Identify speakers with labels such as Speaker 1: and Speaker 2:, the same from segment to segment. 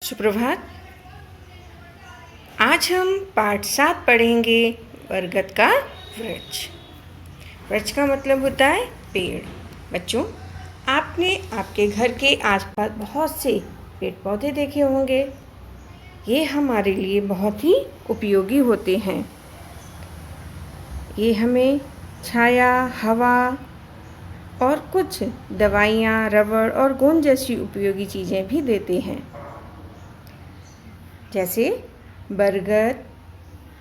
Speaker 1: सुप्रभात। आज हम पाठ 7 पढ़ेंगे। बरगद का वृक्ष। वृक्ष का मतलब होता है पेड़। बच्चों, आपने आपके घर के आसपास बहुत से पेड़ पौधे देखे होंगे। ये हमारे लिए बहुत ही उपयोगी होते हैं। ये हमें छाया, हवा और कुछ दवाइयाँ, रबड़ और गोंद जैसी उपयोगी चीज़ें भी देते हैं, जैसे बरगद,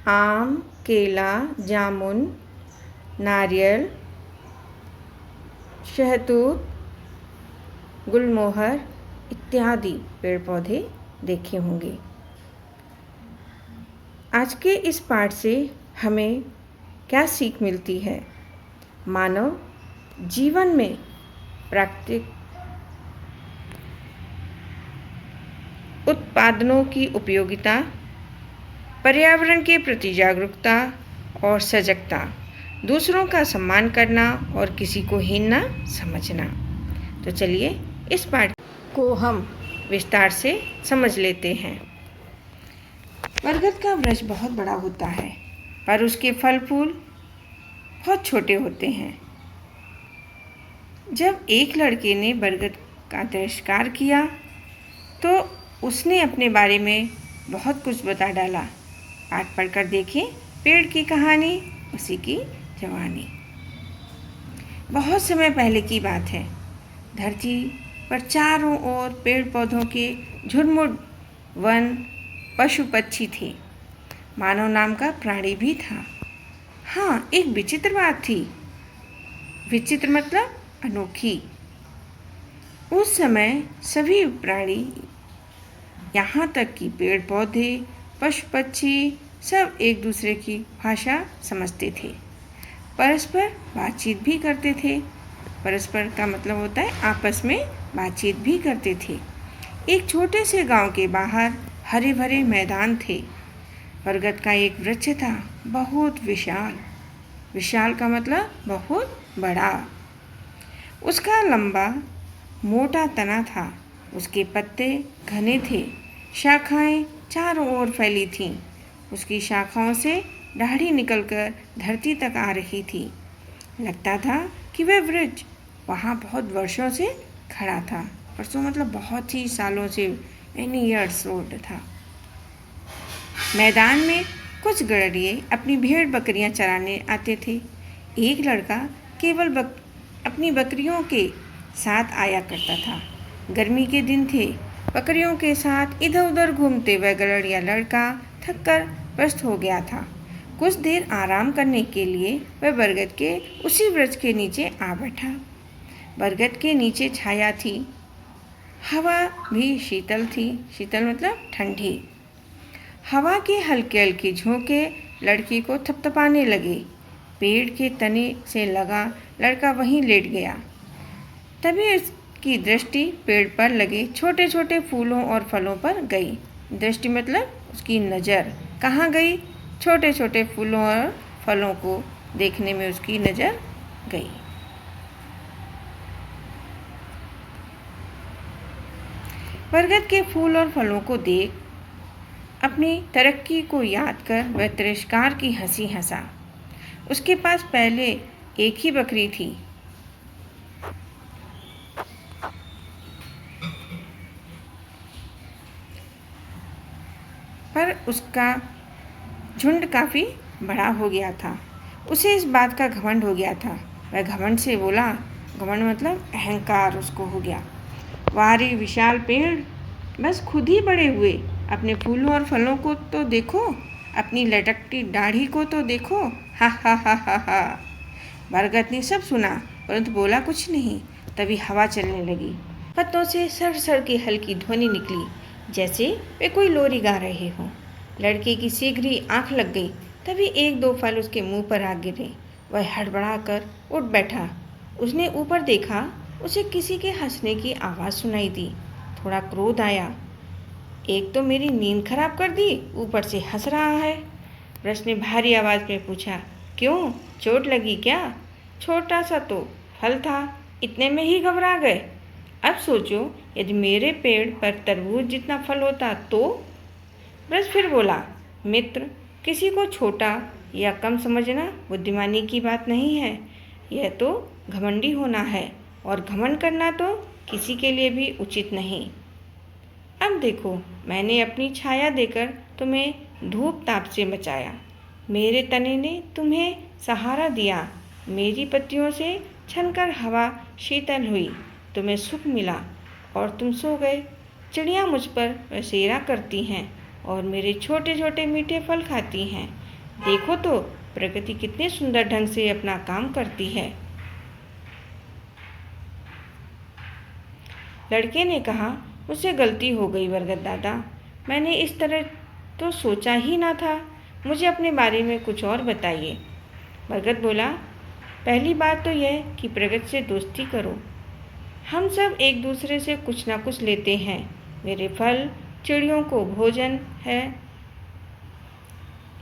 Speaker 1: आम, केला, जामुन, नारियल, शहतूत, गुलमोहर इत्यादि पेड़ पौधे देखे होंगे। आज के इस पाठ से हमें क्या सीख मिलती है? मानव जीवन में प्राकृतिक उत्पादनों की उपयोगिता, पर्यावरण के प्रति जागरूकता और सजगता, दूसरों का सम्मान करना और किसी को हीन ना समझना। तो चलिए इस पाठ को हम विस्तार से समझ लेते हैं। बरगद का वृक्ष बहुत बड़ा होता है, पर उसके फल फूल बहुत छोटे होते हैं। जब एक लड़के ने बरगद का तिरस्कार किया तो उसने अपने बारे में बहुत कुछ बता डाला। पाठ पढ़कर देखें पेड़ की कहानी, उसी की जवानी। बहुत समय पहले की बात है। धरती पर चारों ओर पेड़ पौधों के झुरमुट, वन, पशु पक्षी थे। मानव नाम का प्राणी भी था। हाँ, एक विचित्र बात थी। विचित्र मतलब अनोखी। उस समय सभी प्राणी, यहाँ तक कि पेड़ पौधे, पशु पक्षी सब एक दूसरे की भाषा समझते थे, परस्पर बातचीत भी करते थे। परस्पर का मतलब होता है आपस में बातचीत भी करते थे। एक छोटे से गांव के बाहर हरे भरे मैदान थे। बरगद का एक वृक्ष था, बहुत विशाल। विशाल का मतलब बहुत बड़ा। उसका लंबा मोटा तना था। उसके पत्ते घने थे, शाखाएं चारों ओर फैली थीं। उसकी शाखाओं से दाढ़ी निकलकर धरती तक आ रही थी। लगता था कि वह वृक्ष वहाँ बहुत वर्षों से खड़ा था। वर्षों मतलब बहुत ही सालों से, मेनी ईयर्स ओल्ड था। मैदान में कुछ गड़रिए अपनी भेड़ बकरियां चराने आते थे। एक लड़का केवल अपनी बकरियों के साथ आया करता था। गर्मी के दिन थे। बकरियों के साथ इधर उधर घूमते वह गड़रिया लड़का थककर पस्त हो गया था। कुछ देर आराम करने के लिए वह बरगद के उसी वृक्ष के नीचे आ बैठा। बरगद के नीचे छाया थी। हवा भी शीतल थी। शीतल मतलब ठंडी। हवा के हल्के हल्के झोंके लड़की को थपथपाने लगे। पेड़ के तने से लगा लड़का वहीं लेट गया। तभी उसकी दृष्टि पेड़ पर लगे छोटे छोटे फूलों और फलों पर गई। दृष्टि मतलब उसकी नज़र कहाँ गई? छोटे छोटे फूलों और फलों को देखने में उसकी नज़र गई। बरगद के फूल और फलों को देख अपनी तरक्की को याद कर वह तिरस्कार की हंसी हंसा। उसके पास पहले एक ही बकरी थी। पर उसका झुंड काफ़ी बड़ा हो गया था। उसे इस बात का घमंड हो गया था। वह घमंड से बोला, घमंड मतलब अहंकार उसको हो गया। वारे विशाल पेड़, बस खुद ही बड़े हुए। अपने फूलों और फलों को तो देखो, अपनी लटकती दाढ़ी को तो देखो। हा हा हा हा हा। बरगद ने सब सुना परंतु बोला कुछ नहीं। तभी हवा चलने लगी। पत्तों से सर सर की हल्की ध्वनि निकली, जैसे वे कोई लोरी गा रहे हों। लड़के की शीघ्र ही आँख लग गई। तभी एक दो फल उसके मुंह पर आ गिरे। वह हड़बड़ाकर उठ बैठा। उसने ऊपर देखा। उसे किसी के हंसने की आवाज़ सुनाई दी। थोड़ा क्रोध आया। एक तो मेरी नींद खराब कर दी, ऊपर से हंस रहा है। वृक्ष ने भारी आवाज़ में पूछा, क्यों, चोट लगी क्या? छोटा सा तो फल था, इतने में ही घबरा गए? अब सोचो, यदि मेरे पेड़ पर तरबूज जितना फल होता तो। ब्रज फिर बोला, मित्र, किसी को छोटा या कम समझना बुद्धिमानी की बात नहीं है, यह तो घमंडी होना है, और घमंड करना तो किसी के लिए भी उचित नहीं। अब देखो, मैंने अपनी छाया देकर तुम्हें धूप ताप से बचाया, मेरे तने ने तुम्हें सहारा दिया, मेरी पत्तियों से छनकर हवा शीतल हुई, तुम्हें सुख मिला और तुम सो गए। चिड़िया मुझ पर बसेरा करती हैं और मेरे छोटे छोटे मीठे फल खाती हैं। देखो तो प्रकृति कितने सुंदर ढंग से अपना काम करती है। लड़के ने कहा, मुझसे गलती हो गई बरगद दादा, मैंने इस तरह तो सोचा ही ना था, मुझे अपने बारे में कुछ और बताइए। बरगद बोला, पहली बात तो यह कि प्रकृति से दोस्ती करो। हम सब एक दूसरे से कुछ ना कुछ लेते हैं। मेरे फल चिड़ियों को भोजन है,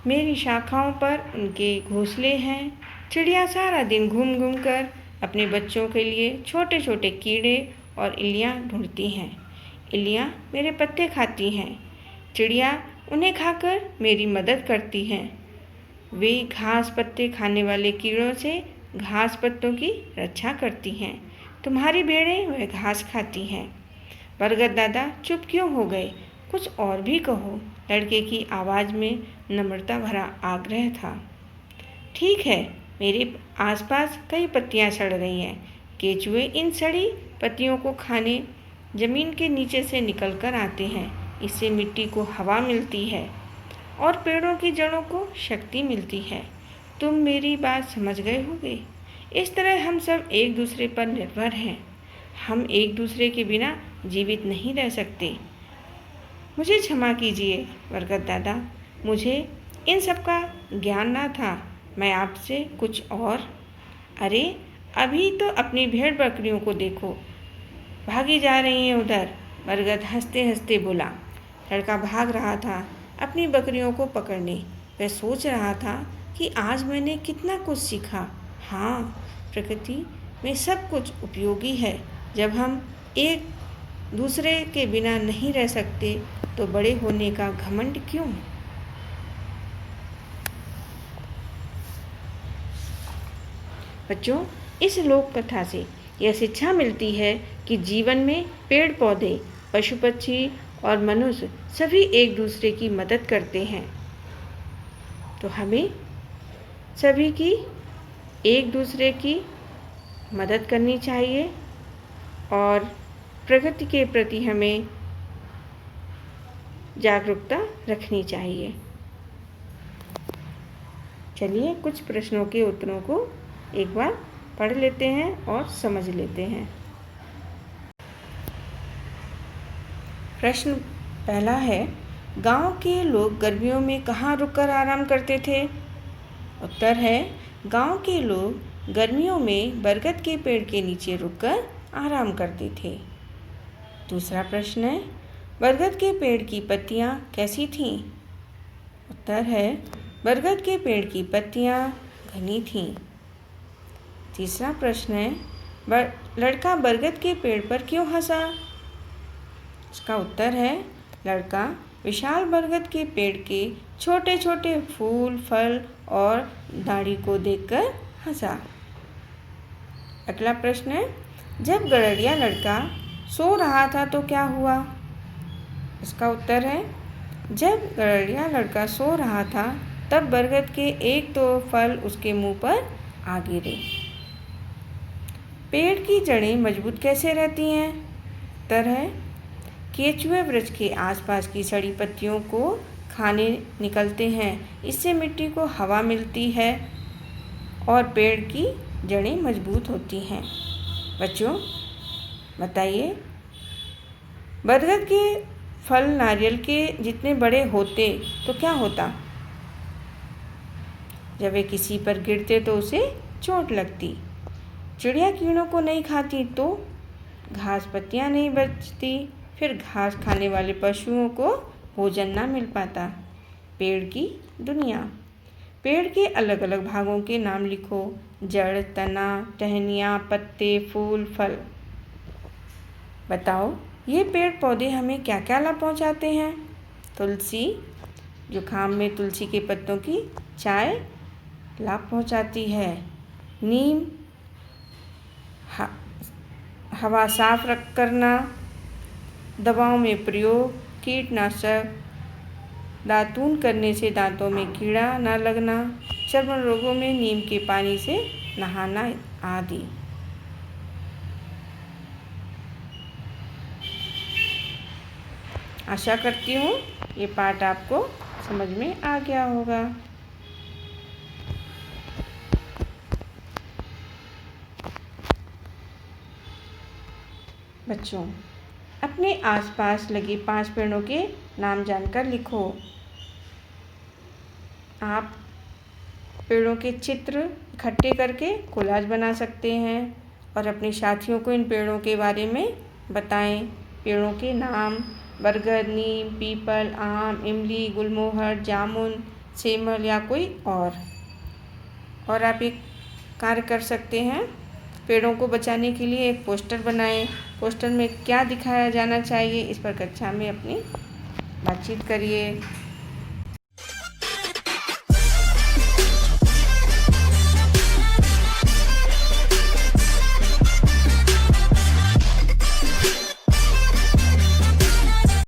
Speaker 1: मेरी शाखाओं पर उनके घोंसले हैं। चिड़िया सारा दिन घूम घूम कर अपने बच्चों के लिए छोटे छोटे कीड़े और इल्लियाँ ढूंढती हैं। इल्लियाँ मेरे पत्ते खाती हैं, चिड़िया उन्हें खाकर मेरी मदद करती हैं। वे घास पत्ते खाने वाले कीड़ों से घास पत्तों की रक्षा करती हैं। तुम्हारी भेड़ें वह घास खाती हैं। बरगद दादा चुप क्यों हो गए? कुछ और भी कहो। लड़के की आवाज़ में नम्रता भरा आग्रह था। ठीक है, मेरे आसपास कई पत्तियां सड़ रही हैं। केचुए इन सड़ी पत्तियों को खाने जमीन के नीचे से निकल कर आते हैं। इससे मिट्टी को हवा मिलती है और पेड़ों की जड़ों को शक्ति मिलती है। तुम मेरी बात समझ गए होगे। इस तरह हम सब एक दूसरे पर निर्भर हैं। हम एक दूसरे के बिना जीवित नहीं रह सकते। मुझे क्षमा कीजिए बरगद दादा, मुझे इन सब का ज्ञान ना था। मैं आपसे कुछ और। अरे, अभी तो अपनी भेड़ बकरियों को देखो, भागी जा रही हैं उधर। बरगद हंसते हंसते बोला। लड़का भाग रहा था अपनी बकरियों को पकड़ने। वह सोच रहा था कि आज मैंने कितना कुछ सीखा। हाँ, प्रकृति में सब कुछ उपयोगी है। जब हम एक दूसरे के बिना नहीं रह सकते तो बड़े होने का घमंड क्यों? बच्चों, इस लोक कथा से यह शिक्षा मिलती है कि जीवन में पेड़ पौधे, पशु पक्षी और मनुष्य सभी एक दूसरे की मदद करते हैं। तो हमें सभी की एक दूसरे की मदद करनी चाहिए और प्रकृति के प्रति हमें जागरूकता रखनी चाहिए। चलिए कुछ प्रश्नों के उत्तरों को एक बार पढ़ लेते हैं और समझ लेते हैं। प्रश्न पहला है, गांव के लोग गर्मियों में कहाँ रुककर आराम करते थे? उत्तर है, गांव के लोग गर्मियों में बरगद के पेड़ के नीचे रुककर आराम करते थे। दूसरा प्रश्न है, बरगद के पेड़ की पत्तियां कैसी थीं? उत्तर है, बरगद के पेड़ की पत्तियां घनी थीं। तीसरा प्रश्न है, लड़का बरगद के पेड़ पर क्यों हंसा? इसका उत्तर है, लड़का विशाल बरगद के पेड़ के छोटे छोटे फूल, फल और डाली को देखकर हंसा। अगला प्रश्न है, जब गड़रिया लड़का सो रहा था तो क्या हुआ? इसका उत्तर है, जब गड़रिया लड़का सो रहा था तब बरगद के एक दो फल उसके मुंह पर आ गिरे। पेड़ की जड़ें मजबूत कैसे रहती हैं? उत्तर है, केचुए वृक्ष के आसपास की सड़ी पत्तियों को खाने निकलते हैं। इससे मिट्टी को हवा मिलती है और पेड़ की जड़ें मजबूत होती हैं। बच्चों, बताइए, बरगद के फल नारियल के जितने बड़े होते तो क्या होता? जब वे किसी पर गिरते तो उसे चोट लगती। चिड़िया कीड़ों को नहीं खाती तो घास पत्तियाँ नहीं बचती, फिर घास खाने वाले पशुओं को भोजन ना मिल पाता। पेड़ की दुनिया। पेड़ के अलग अलग भागों के नाम लिखो। जड़, तना, टहनियाँ, पत्ते, फूल, फल। बताओ ये पेड़ पौधे हमें क्या क्या लाभ पहुंचाते हैं। तुलसी, जुखाम में तुलसी के पत्तों की चाय लाभ पहुंचाती है। नीम, हवा साफ रख करना, दवाओं में प्रयोग, कीटनाशक, दातून करने से दांतों में कीड़ा न लगना, चर्म रोगों में नीम के पानी से नहाना आदि। आशा करती हूँ ये पाठ आपको समझ में आ गया होगा। बच्चों, अपने आसपास लगे 5 पेड़ों के नाम जानकर लिखो। आप पेड़ों के चित्र इकट्ठे करके कोलाज बना सकते हैं और अपने साथियों को इन पेड़ों के बारे में बताएं। पेड़ों के नाम बरगद, नीम, पीपल, आम, इमली, गुलमोहर, जामुन, सेमल या कोई और आप एक कार्य कर सकते हैं, पेड़ों को बचाने के लिए एक पोस्टर बनाएं। पोस्टर में क्या दिखाया जाना चाहिए इस पर कक्षा में अपनी बातचीत करिए।